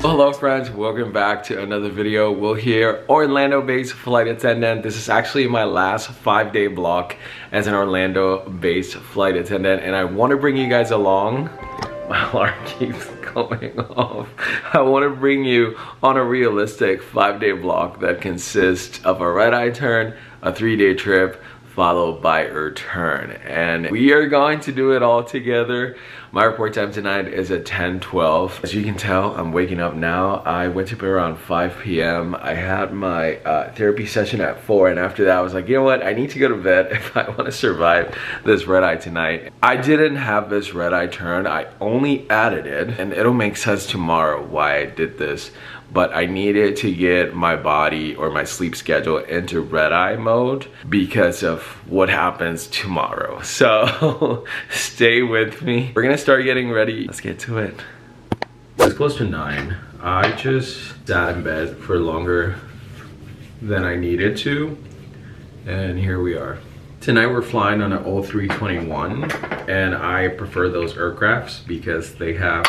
Hello friends, welcome back to another video. Will here, Orlando-based flight attendant. This is actually my last 5-day block as an Orlando-based flight attendant, and I want to bring you guys along. My alarm keeps going off. I want to bring you on a realistic 5-day block that consists of a red-eye turn, a 3-day trip, followed by a return, and we are going to do it all together. My report time tonight is at 10:12. As you can tell, I'm waking up now. I went to bed around 5 p.m. I had my therapy session at 4, and after that I was like, you know what, I need to go to bed if I want to survive this red eye tonight. I didn't have this red eye turn. I only added it, and it'll make sense tomorrow why I did this, but I needed to get my body or my sleep schedule into red eye mode because of what happens tomorrow. So stay with me. We're gonna start getting ready. Let's get to it. It's close to 9. I just sat in bed for longer than I needed to, and here we are. Tonight we're flying on an O321, and I prefer those aircrafts because they have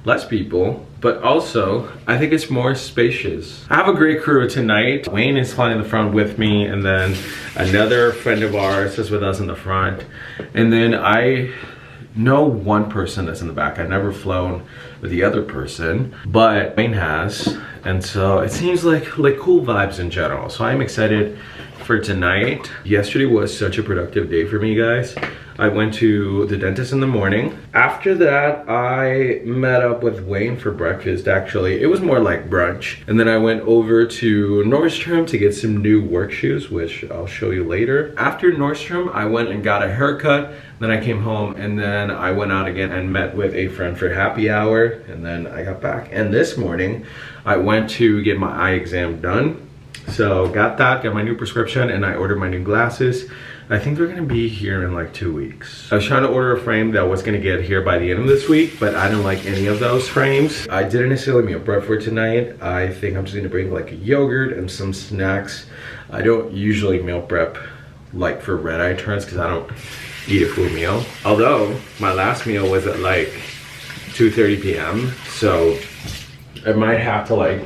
less people, but also I think it's more spacious. I have a great crew tonight. Wayne is flying in the front with me, and then another friend of ours is with us in the front, and then I know one person that's in the back. I've never flown with the other person, but Wayne has, and so it seems like cool vibes in general. So I'm excited for tonight. Yesterday was such a productive day for me, guys. I went to the dentist in the morning. After that, I met up with Wayne for breakfast. Actually, it was more like brunch. And then I went over to Nordstrom to get some new work shoes, which I'll show you later. After Nordstrom, I went and got a haircut. Then I came home, and then I went out again and met with a friend for happy hour. And then I got back. And this morning, I went to get my eye exam done. So got that, got my new prescription, and I ordered my new glasses. I think they're gonna be here in like 2 weeks. I was trying to order a frame that was gonna get here by the end of this week, but I didn't like any of those frames. I didn't necessarily meal prep for tonight. I think I'm just gonna bring like a yogurt and some snacks. I don't usually meal prep like for red eye turns because I don't eat a full meal. Although my last meal was at like 2:30 p.m. So I might have to like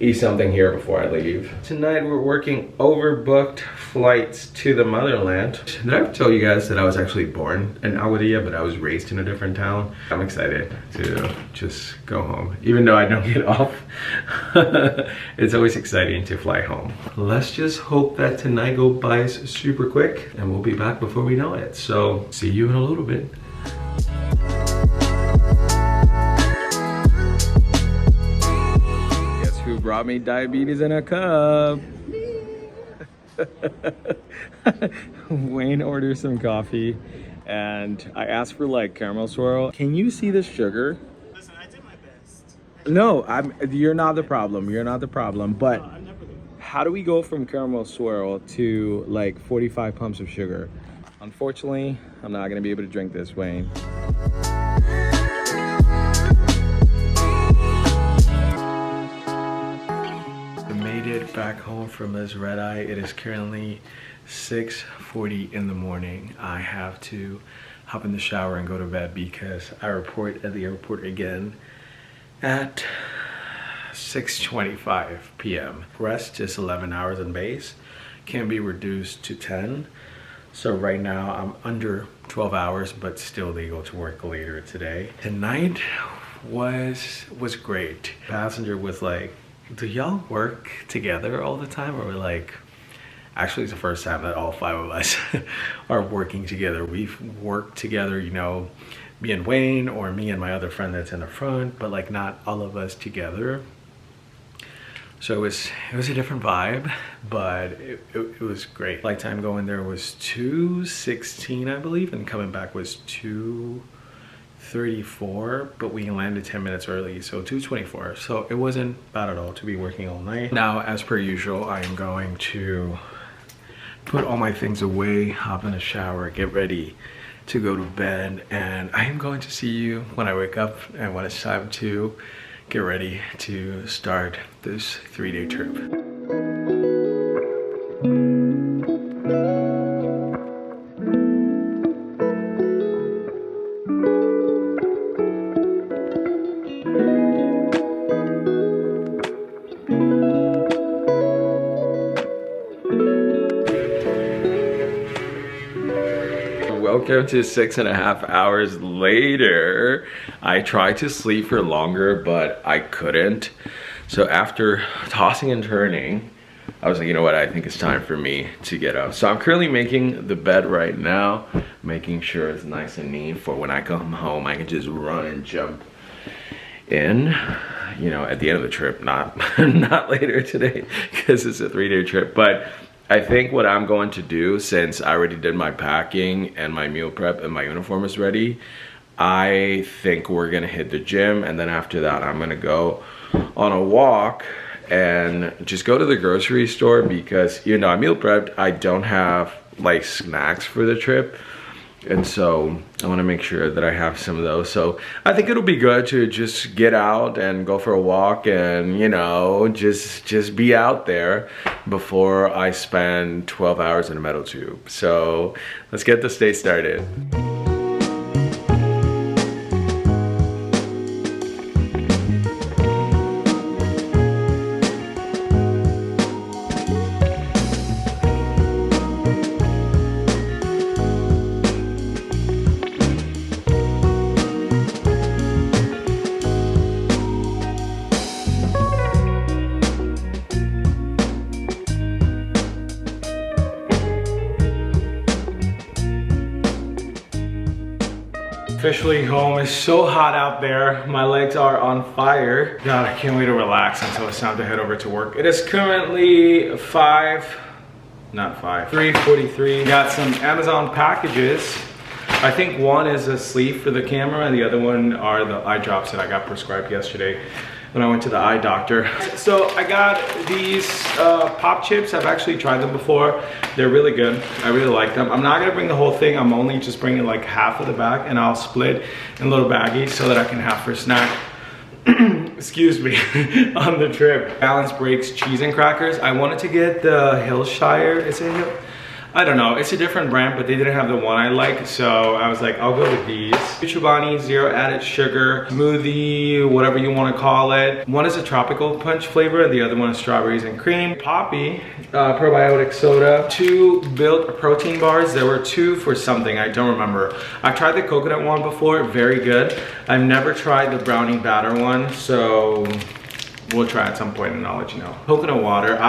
eat something here before I leave. Tonight we're working overbooked flights to the motherland. Did I ever tell you guys that I was actually born in Aguadilla, but I was raised in a different town? I'm excited to just go home, even though I don't get off. It's always exciting to fly home. Let's just hope that tonight goes by super quick, and we'll be back before we know it. So see you in a little bit. Who brought me diabetes in a cup? Wayne ordered some coffee, and I asked for like caramel swirl. Can you see the sugar? Listen, I did my best. No, you're not the problem. You're not the problem. But I'm never the how do we go from caramel swirl to like 45 pumps of sugar? Unfortunately, I'm not gonna be able to drink this, Wayne. Back home from this red eye. It is currently 6:40 in the morning. I have to hop in the shower and go to bed because I report at the airport again at 6:25 p.m. Rest is 11 hours in base, can be reduced to 10. So right now I'm under 12 hours, but still legal to work later today. Tonight was great. Passenger was like, do y'all work together all the time? Or like, actually it's the first time that all 5 of us are working together. We've worked together, you know, me and Wayne, or me and my other friend that's in the front, but like not all of us together. So it was a different vibe, but it was great. Flight time going there was 2:16, I believe, and coming back was 2:34, but we landed 10 minutes early, so 2:24. So it wasn't bad at all to be working all night. Now, as per usual, I am going to put all my things away, hop in the shower, get ready to go to bed, and I am going to see you when I wake up and when it's time to get ready to start this 3-day trip. Welcome to 6.5 hours later. I tried to sleep for longer, but I couldn't. So after tossing and turning, I was like, you know what, I think it's time for me to get up. So I'm currently making the bed right now, making sure it's nice and neat for when I come home, I can just run and jump in, you know, at the end of the trip, not later today, because it's a 3-day trip. But I think what I'm going to do, since I already did my packing and my meal prep and my uniform is ready, I think we're gonna hit the gym, and then after that I'm gonna go on a walk and just go to the grocery store, because, you know, I meal prepped, I don't have like snacks for the trip, and so I want to make sure that I have some of those. So I think it'll be good to just get out and go for a walk and, you know, just be out there before I spend 12 hours in a metal tube. So let's get this day started. Officially home. It's so hot out there. My legs are on fire. God, I can't wait to relax until it's time to head over to work. It is currently 3:43. Got some Amazon packages. I think one is a sleeve for the camera and the other one are the eye drops that I got prescribed yesterday when I went to the eye doctor. So I got these pop chips. I've actually tried them before. They're really good. I really like them. I'm not gonna bring the whole thing. I'm only just bringing like half of the bag, and I'll split in little baggies so that I can have for snack. Excuse me, on the trip. Balance Breaks cheese and crackers. I wanted to get the Hillshire. Is it Hill? I don't know, it's a different brand, but they didn't have the one I like, so I was like, I'll go with these. Chobani, 0 added sugar, smoothie, whatever you want to call it. One is a tropical punch flavor, the other one is strawberries and cream. Poppy, probiotic soda. 2 built protein bars. There were 2 for something, I don't remember. I tried the coconut one before, very good. I've never tried the brownie batter one, so we'll try at some point and I'll let you know. Coconut water,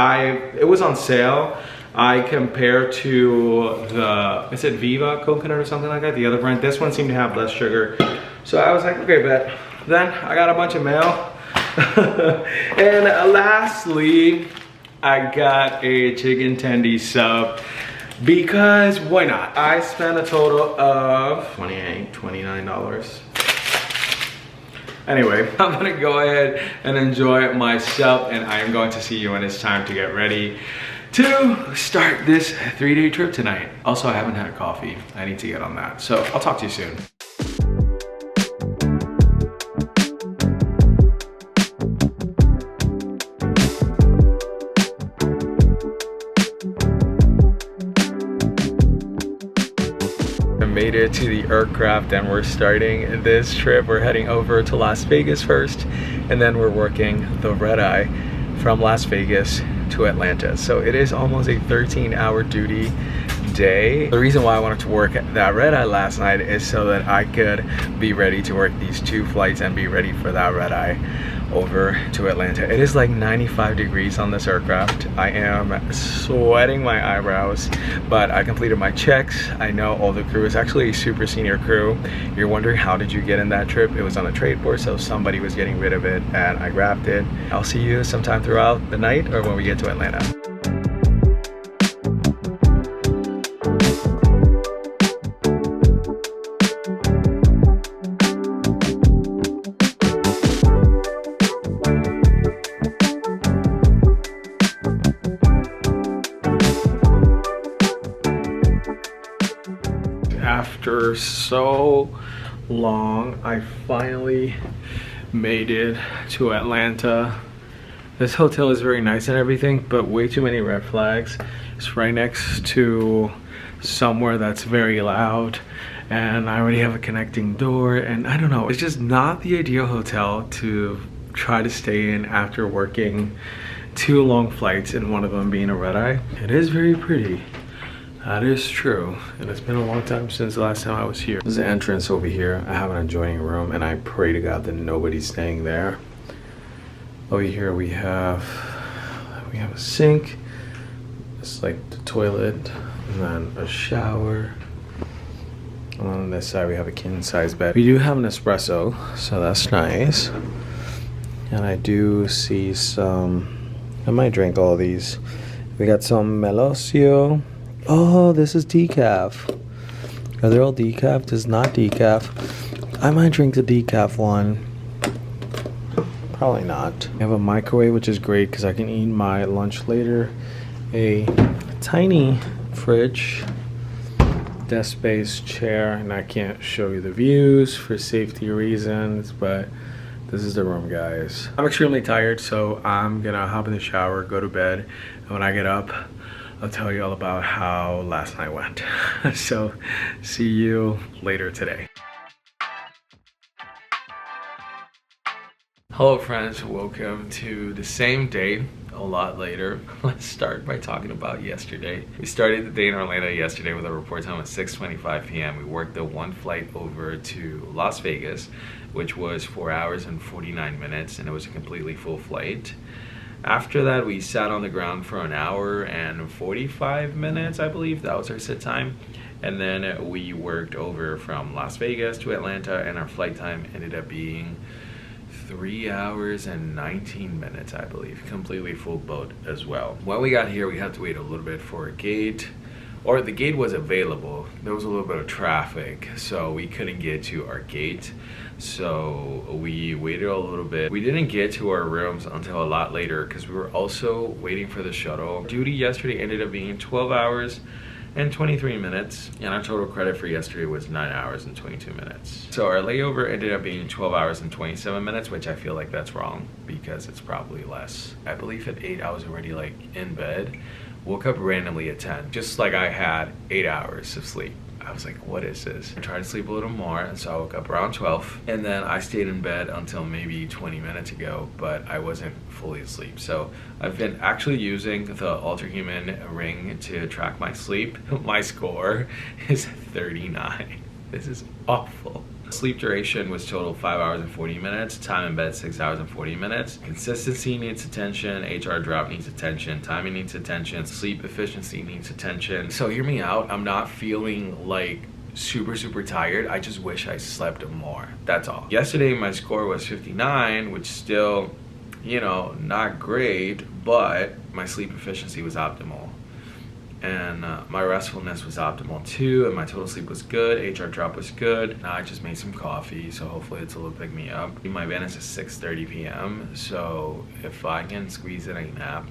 it was on sale. I compare to the, is it Viva coconut or something like that? The other brand. This one seemed to have less sugar. So I was like, okay, bet. Then I got a bunch of mail. And lastly, I got a chicken tendy sub, because why not? I spent a total of $29. Anyway, I'm gonna go ahead and enjoy my sub, and I am going to see you when it's time to get ready to start this 3-day trip tonight. Also, I haven't had coffee. I need to get on that. So I'll talk to you soon. I made it to the aircraft and we're starting this trip. We're heading over to Las Vegas first, and then we're working the red eye from Las Vegas to Atlanta. So it is almost a 13-hour duty day. The reason why I wanted to work that red eye last night is so that I could be ready to work these 2 flights and be ready for that red eye over to Atlanta. It is like 95 degrees on this aircraft. I am sweating my eyebrows, but I completed my checks. I know all the crew is actually a super senior crew. You're wondering, how did you get in that trip? It was on a trade board, so somebody was getting rid of it and I grabbed it. I'll see you sometime throughout the night or when we get to Atlanta. After so long, I finally made it to Atlanta. This hotel is very nice and everything, but way too many red flags. It's right next to somewhere that's very loud, and I already have a connecting door, and I don't know, it's just not the ideal hotel to try to stay in after working 2 long flights, and one of them being a red eye. It is very pretty, That is true, and it's been a long time since the last time I was here. There's the entrance over here. I have an adjoining room, and I pray to God that nobody's staying there. Over here we have a sink. It's like the toilet, and then a shower. And on this side we have a king size bed. We do have an espresso, so that's nice. And I do see some, I might drink all these. We got some Melosio. Oh, this is decaf. Are they all decaf? This is not decaf. I might drink the decaf one. Probably not. I have a microwave, which is great because I can eat my lunch later. A tiny fridge, desk space, chair, and I can't show you the views for safety reasons, but this is the room, guys. I'm extremely tired, so I'm gonna hop in the shower, go to bed, and when I get up, I'll tell you all about how last night went. So, see you later today. Hello friends, welcome to the same day, a lot later. Let's start by talking about yesterday. We started the day in Orlando yesterday with a report time at 6:25 p.m. We worked the one flight over to Las Vegas, which was 4 hours and 49 minutes, and it was a completely full flight. After that, we sat on the ground for an hour and 45 minutes, I believe. That was our sit time. And then we worked over from Las Vegas to Atlanta, and our flight time ended up being 3 hours and 19 minutes, I believe. Completely full boat as well. When we got here, we had to wait a little bit for a gate. Or the gate was available. There was a little bit of traffic, so we couldn't get to our gate. So we waited a little bit. We didn't get to our rooms until a lot later because we were also waiting for the shuttle. Duty yesterday ended up being 12 hours and 23 minutes, and our total credit for yesterday was 9 hours and 22 minutes. So our layover ended up being 12 hours and 27 minutes, which I feel like that's wrong because it's probably less. I believe at 8 I was already like in bed. Woke up randomly at 10, just like I had 8 hours of sleep. I was like, what is this? I tried to sleep a little more, and so I woke up around 12, and then I stayed in bed until maybe 20 minutes ago, but I wasn't fully asleep. So I've been actually using the Ultrahuman ring to track my sleep. My score is 39. This is awful. Sleep duration was total 5 hours and 40 minutes. Time in bed 6 hours and 40 minutes. Consistency needs attention. HR drop needs attention. Timing needs attention. Sleep efficiency needs attention. So hear me out. I'm not feeling like super tired. I just wish I slept more. That's all. Yesterday my score was 59, which still, you know, not great, but my sleep efficiency was optimal. And my restfulness was optimal too, and my total sleep was good. HR drop was good. Now I just made some coffee, so hopefully it's a little pick me up. My Venice is 6:30 p.m. so if I can squeeze in a nap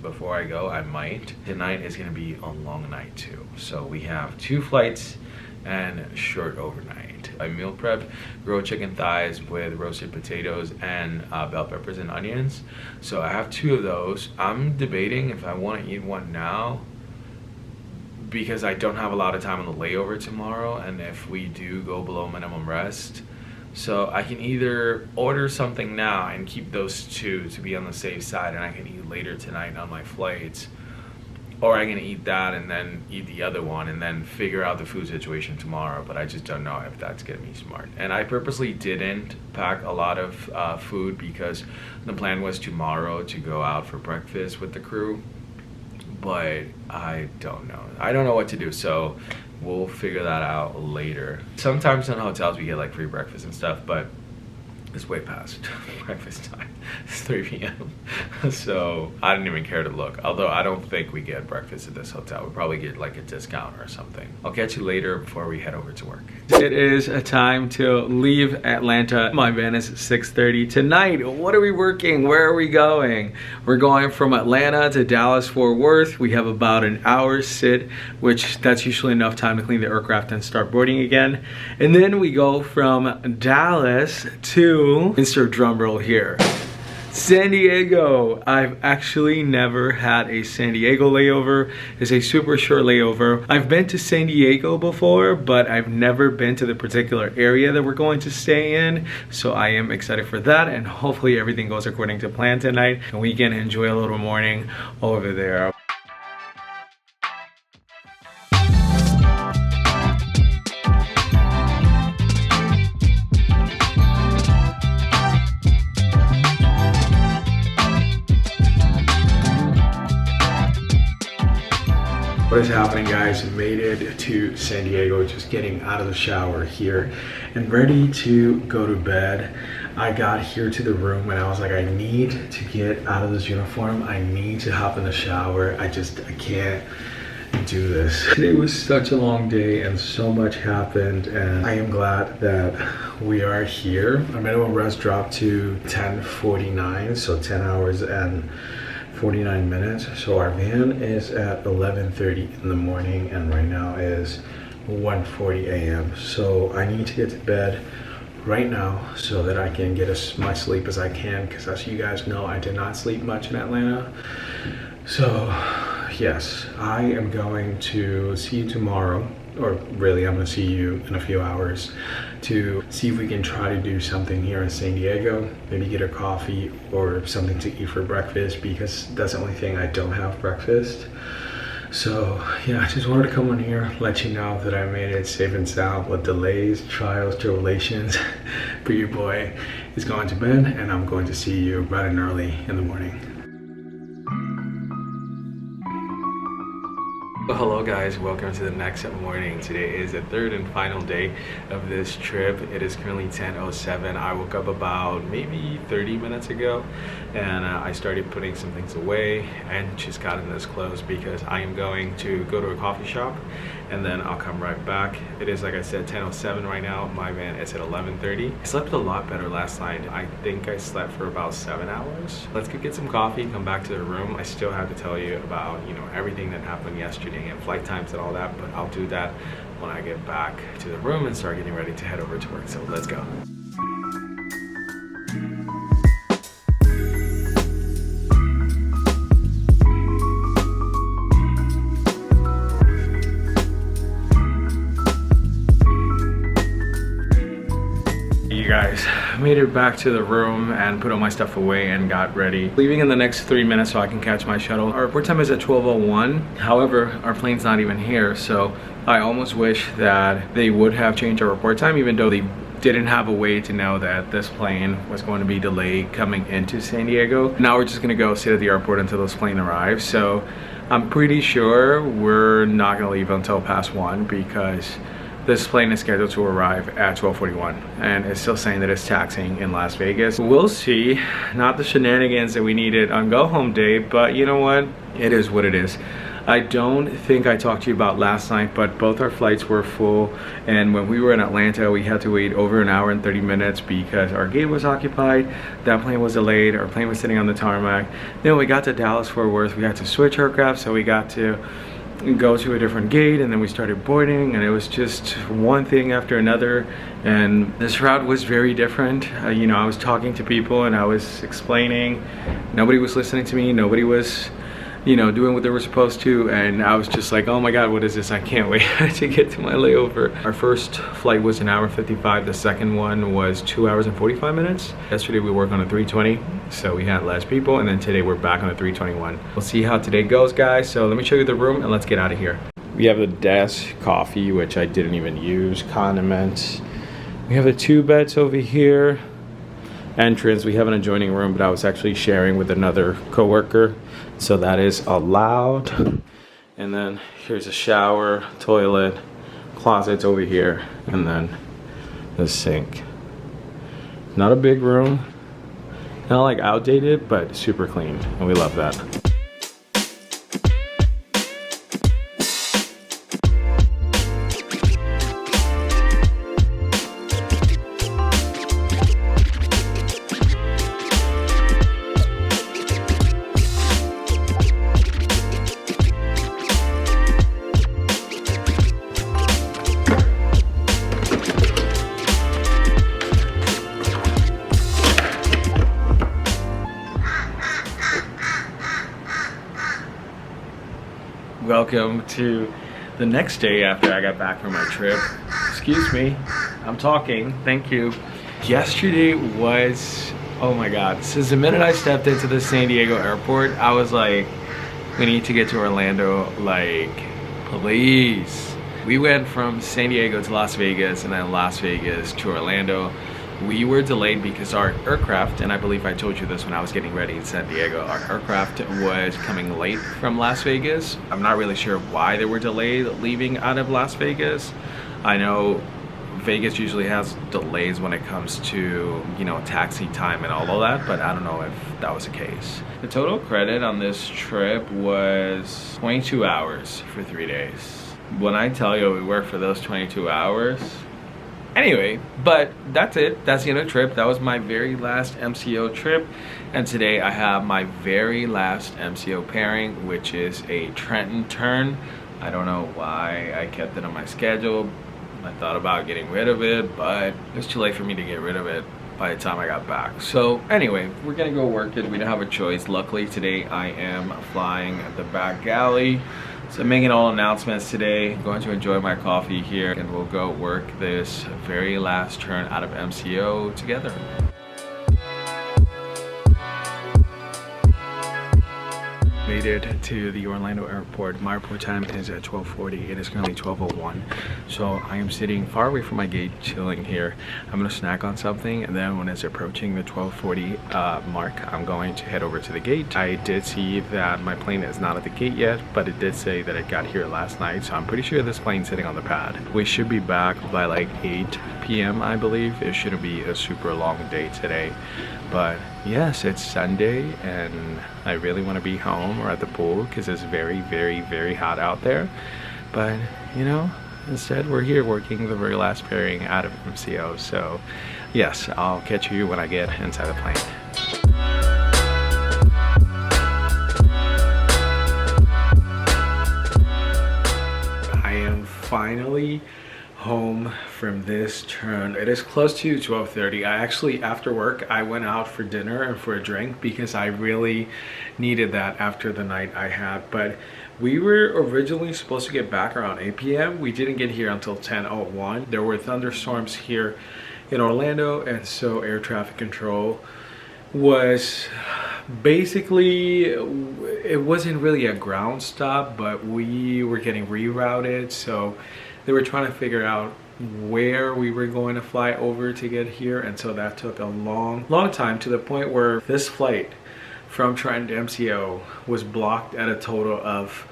before I go, I might. Tonight is gonna be a long night too. So we have 2 flights and short overnight. I meal prep grilled chicken thighs with roasted potatoes and bell peppers and onions. So I have 2 of those. I'm debating if I want to eat one now, because I don't have a lot of time on the layover tomorrow, and if we do go below minimum rest, so I can either order something now and keep those 2 to be on the safe side, and I can eat later tonight on my flights, or I can eat that and then eat the other one and then figure out the food situation tomorrow. But I just don't know if that's gonna be smart. And I purposely didn't pack a lot of food because the plan was tomorrow to go out for breakfast with the crew, but I don't know. I don't know what to do, so we'll figure that out later. Sometimes in hotels we get like free breakfast and stuff, but it's way past breakfast time. It's 3 p.m. So I didn't even care to look. Although I don't think we get breakfast at this hotel. We probably get like a discount or something. I'll catch you later before we head over to work. It is a time to leave Atlanta. My van is 6:30 tonight. What are we working? Where are we going? We're going from Atlanta to Dallas Fort Worth. We have about an hour sit, which that's usually enough time to clean the aircraft and start boarding again. And then we go from Dallas to, insert drum roll here, San Diego. I've actually never had a San Diego layover. It's a super short layover. I've been to San Diego before, but I've never been to the particular area that we're going to stay in. So I am excited for that, and hopefully everything goes according to plan tonight and we can enjoy a little morning over there. What is happening, guys? Made it to San Diego, just getting out of the shower here and ready to go to bed. I got here to the room and I was like, I need to get out of this uniform. I need to hop in the shower. I can't do this. Today was such a long day and so much happened, and I am glad that we are here. Our minimum rest dropped to 10:49, so 10 hours and 49 minutes. So our van is at 11:30 in the morning and right now is 1:40 a.m. So I need to get to bed right now so that I can get as much sleep as I can, because as you guys know, I did not sleep much in Atlanta. So yes, I am going to see you tomorrow, or really I'm gonna see you in a few hours to see if we can try to do something here in San Diego, maybe get a coffee or something to eat for breakfast, because that's the only thing I don't have breakfast. So yeah, I just wanted to come on here, let you know that I made it safe and sound with delays, trials, tribulations. But your boy is going to bed and I'm going to see you bright and early in the morning. Well, hello guys, welcome to the next morning. Today is the third and final day of this trip. It is currently 10:07. I woke up about maybe 30 minutes ago and I started putting some things away and just got in this clothes because I am going to go to a coffee shop and then I'll come right back. It is, like I said, 10:07 right now. My van is at 11:30. I slept a lot better last night. I think I slept for about 7 hours. Let's go get some coffee, come back to the room. I still have to tell you about, everything that happened yesterday and flight times and all that, but I'll do that when I get back to the room and start getting ready to head over to work. So let's go. You guys, I made it back to the room and put all my stuff away and got ready. Leaving in the next 3 minutes so I can catch my shuttle. Our report time is at 12:01. However, our plane's not even here, so I almost wish that they would have changed our report time, even though they didn't have a way to know that this plane was going to be delayed coming into San Diego. Now we're just gonna go sit at the airport until this plane arrives. So I'm pretty sure we're not gonna leave until past 1 because this plane is scheduled to arrive at 12:41 and it's still saying that it's taxiing in Las Vegas. We'll see. Not the shenanigans that we needed on go home day, but you know what? It is what it is. I don't think I talked to you about last night, but both our flights were full, and when we were in Atlanta, we had to wait over an hour and 30 minutes because our gate was occupied, that plane was delayed, our plane was sitting on the tarmac. Then when we got to Dallas Fort Worth, we had to switch aircraft, so we got to go to a different gate and then we started boarding, and it was just one thing after another, and this route was very different. I was talking to people and I was explaining, nobody was listening to me, nobody was doing what they were supposed to, and I was just like, oh my god, what is this? I can't wait to get to my layover. Our first flight was an hour and 55, the second one was 2 hours and 45 minutes. Yesterday we worked on a 320, so we had less people, and then today we're back on a 321. We'll see how today goes, guys. So let me show you the room and let's get out of here. We have the desk, coffee, which I didn't even use, condiments. We have the 2 beds over here. Entrance, we have an adjoining room, but I was actually sharing with another coworker, so that is allowed. And then here's a shower, toilet, closets over here, and then the sink. Not a big room, not like outdated, but super clean, and we love that. Welcome to the next day after I got back from my trip. Excuse me, I'm talking, thank you. Yesterday was, oh my god, since the minute I stepped into the San Diego airport, I was like, we need to get to Orlando, like, please. We went from San Diego to Las Vegas and then Las Vegas to Orlando. We were delayed because our aircraft, and I believe I told you this when I was getting ready in San Diego, our aircraft was coming late from Las Vegas. I'm not really sure why they were delayed leaving out of Las Vegas. I know Vegas usually has delays when it comes to, you know, taxi time and all of that, but I don't know if that was the case. The total credit on this trip was 22 hours for 3 days. When I tell you we worked for those 22 hours, anyway, but that's it. That's the end of the trip. That was my very last MCO trip. And today I have my very last MCO pairing, which is a Trenton turn. I don't know why I kept it on my schedule. I thought about getting rid of it, but it's too late for me to get rid of it by the time I got back. So anyway, we're gonna go work it. We don't have a choice. Luckily today I am flying the back galley. So I'm making all announcements today. I'm going to enjoy my coffee here and we'll go work this very last turn out of MCO together. Made it to the Orlando airport. My airport time is at 12:40. It is currently 12:01. So I am sitting far away from my gate, chilling here. I'm gonna snack on something, and then when it's approaching the 12:40 mark, I'm going to head over to the gate. I did see that my plane is not at the gate yet, but it did say that it got here last night, so I'm pretty sure this plane's sitting on the pad. We should be back by like 8 p.m. I believe. It shouldn't be a super long day today. But yes, it's Sunday and I really want to be home or at the pool because it's very, very, very hot out there. But you know, instead we're here working the very last pairing out of MCO. So yes, I'll catch you when I get inside the plane. I am finally home from this turn. It is close to 12:30. I actually, after work, I went out for dinner and for a drink because I really needed that after the night I had. But we were originally supposed to get back around 8 p.m. We didn't get here until 10:01. There were thunderstorms here in Orlando, and so air traffic control was basically, it wasn't really a ground stop, but we were getting rerouted. So they were trying to figure out where we were going to fly over to get here, and so that took a long time, to the point where this flight from Trenton to MCO was blocked at a total of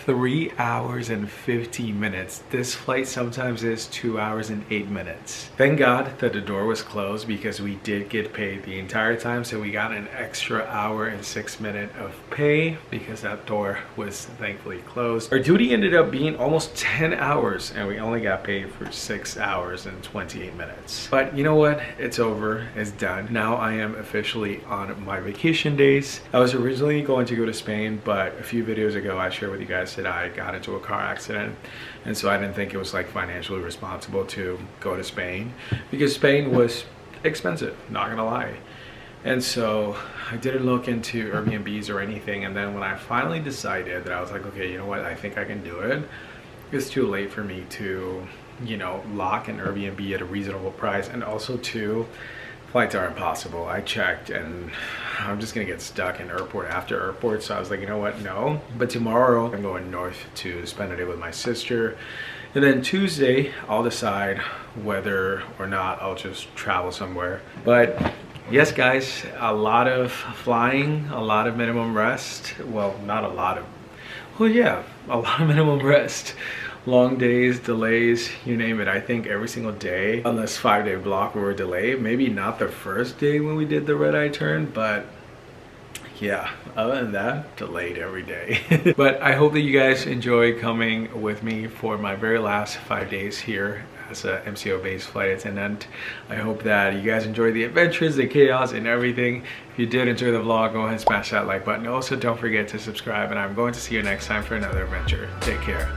3 hours and 50 minutes. This flight sometimes is 2 hours and 8 minutes. Thank God that the door was closed because we did get paid the entire time, so we got an extra hour and 6 minutes of pay because that door was thankfully closed. Our duty ended up being almost 10 hours and we only got paid for 6 hours and 28 minutes. But you know what? It's over. It's done. Now I am officially on my vacation days. I was originally going to go to Spain, but a few videos ago I shared with you guys that I got into a car accident, and so I didn't think it was like financially responsible to go to Spain because Spain was expensive, not gonna lie. And so I didn't look into Airbnbs or anything, and then when I finally decided that, I was like, okay, you know what, I think I can do it. It's too late for me to, you know, lock an Airbnb at a reasonable price, and also too, flights are impossible. I checked and I'm just gonna get stuck in airport after airport. So I was like, you know what, no. But tomorrow I'm going north to spend a day with my sister. And then Tuesday, I'll decide whether or not I'll just travel somewhere. But yes, guys, a lot of flying, a lot of minimum rest. Well, not a lot of, well, yeah, a lot of minimum rest. Long days, delays, you name it. I think every single day on this 5-day block we were delayed. Maybe not the first day when we did the red-eye turn, but yeah, other than that, delayed every day. But I hope that you guys enjoy coming with me for my very last 5 days here as a MCO based flight attendant. I hope that you guys enjoy the adventures, the chaos, and everything. If you did enjoy the vlog, go ahead and smash that like button. Also, don't forget to subscribe, and I'm going to see you next time for another adventure. Take care.